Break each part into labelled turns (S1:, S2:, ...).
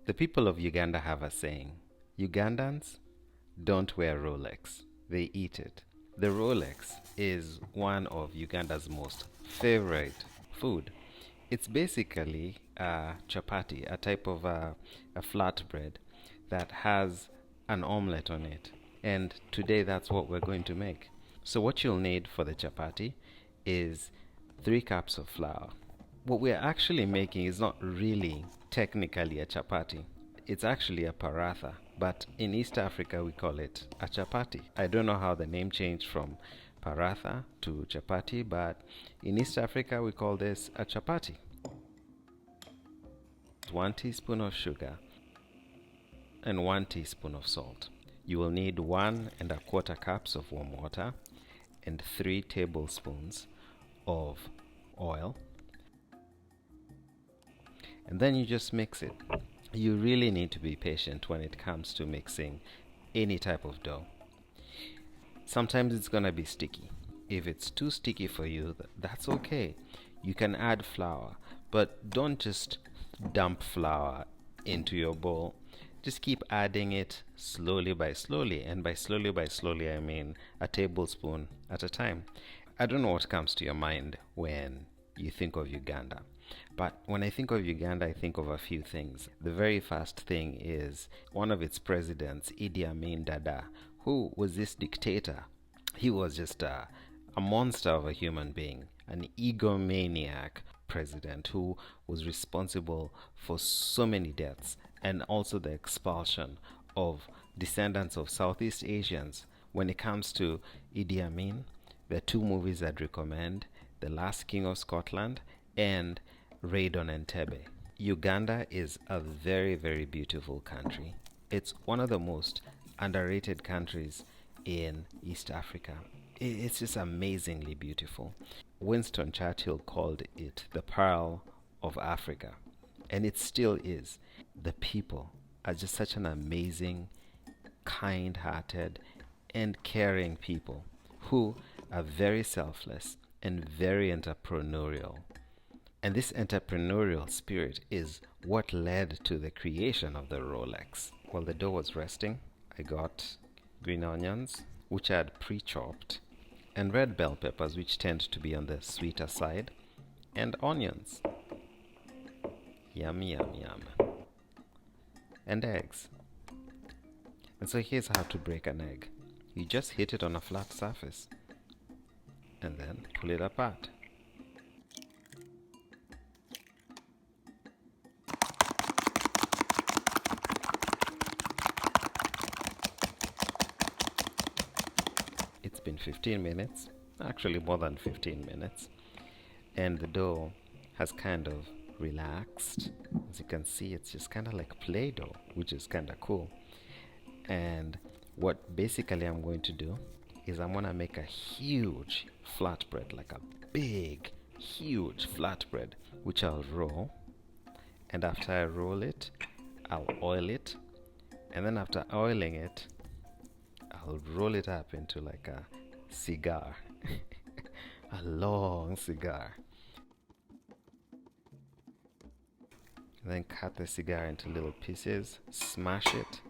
S1: The people of Uganda have a saying: Ugandans don't wear Rolex, they eat it. The Rolex is one of Uganda's most favorite food. It's basically a chapati, a type of a flatbread that has an omelette on it. And today that's what we're going to make. So what you'll need for the chapati is 3 cups of flour. What we're actually making is not really technically a chapati. It's actually a paratha, but in East Africa we call it a chapati. I don't know how the name changed from paratha to chapati, but in East Africa we call this a chapati. 1 teaspoon of sugar and 1 teaspoon of salt. You will need 1¼ cups of warm water and 3 tablespoons of oil. And then you just mix it. You really need to be patient when it comes to mixing any type of dough. Sometimes it's gonna be sticky. If it's too sticky for you, that's okay. You can add flour, but don't just dump flour into your bowl. Just keep adding it slowly by slowly, and by slowly I mean a tablespoon at a time. I don't know what comes to your mind when you think of Uganda, but when I think of Uganda, I think of a few things. The very first thing is one of its presidents, Idi Amin Dada, who was this dictator. He was just a monster of a human being, an egomaniac president who was responsible for so many deaths and also the expulsion of descendants of Southeast Asians. When it comes to Idi Amin, there are 2 movies I'd recommend: The Last King of Scotland and Raid on Entebbe. Uganda is a very, very beautiful country. It's one of the most underrated countries in East Africa. It's just amazingly beautiful. Winston Churchill called it the Pearl of Africa, and it still is. The people are just such an amazing, kind-hearted, and caring people who are very selfless and very entrepreneurial. And this entrepreneurial spirit is what led to the creation of the Rolex. While the dough was resting, I got green onions, which I had pre-chopped, and red bell peppers, which tend to be on the sweeter side, and onions. Yum, yum, yum. And eggs. And so here's how to break an egg. You just hit it on a flat surface and then pull it apart. It's been 15 minutes, actually more than 15 minutes, and the dough has kind of relaxed. As you can see, it's just kind of like Play-Doh, which is kind of cool. And what basically I'm going to do is I'm going to make a huge flatbread, like a big, huge flatbread, which I'll roll. And after I roll it, I'll oil it. And then after oiling it, I'll roll it up into like a cigar, a long cigar. And then cut the cigar into little pieces, smash it,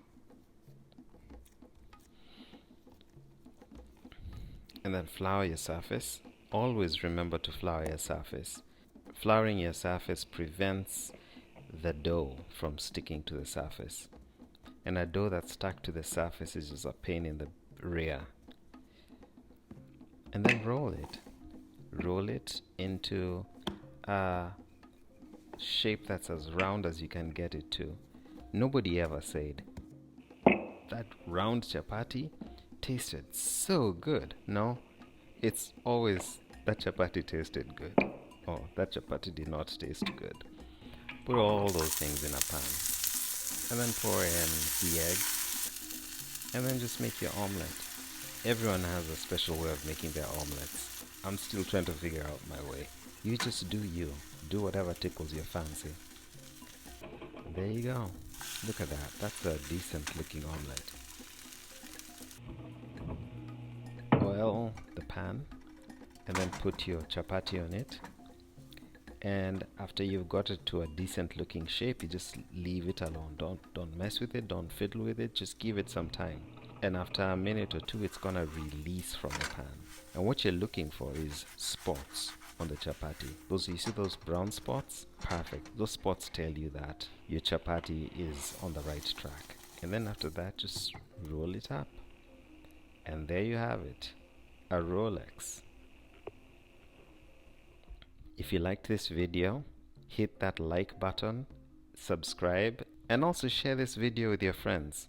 S1: and then flour your surface. Always remember to flour your surface. Flouring your surface prevents the dough from sticking to the surface. And a dough that's stuck to the surface is just a pain in the rear. And then roll it. Roll it into a shape that's as round as you can get it to. Nobody ever said that round chapati tasted so good. No, it's always that chapati tasted good. Oh, that chapati did not taste good. Put all those things in a pan, and then pour in the egg, and then just make your omelette. Everyone has a special way of making their omelettes. I'm still trying to figure out my way. You just do you. Do whatever tickles your fancy. There you go. Look at that. That's a decent looking omelette. Oil the pan and then put your chapati on it And after you've got it to a decent looking shape, you just leave it alone. Don't mess with it, don't fiddle with it, just give it some time. And after a minute or two, it's gonna release from the pan. And what you're looking for is spots on the chapati. You see those brown spots? Perfect. Those spots tell you that your chapati is on the right track. And then after that, just roll it up. And there you have it, a Rolex. If you liked this video, hit that like button, subscribe, and also share this video with your friends.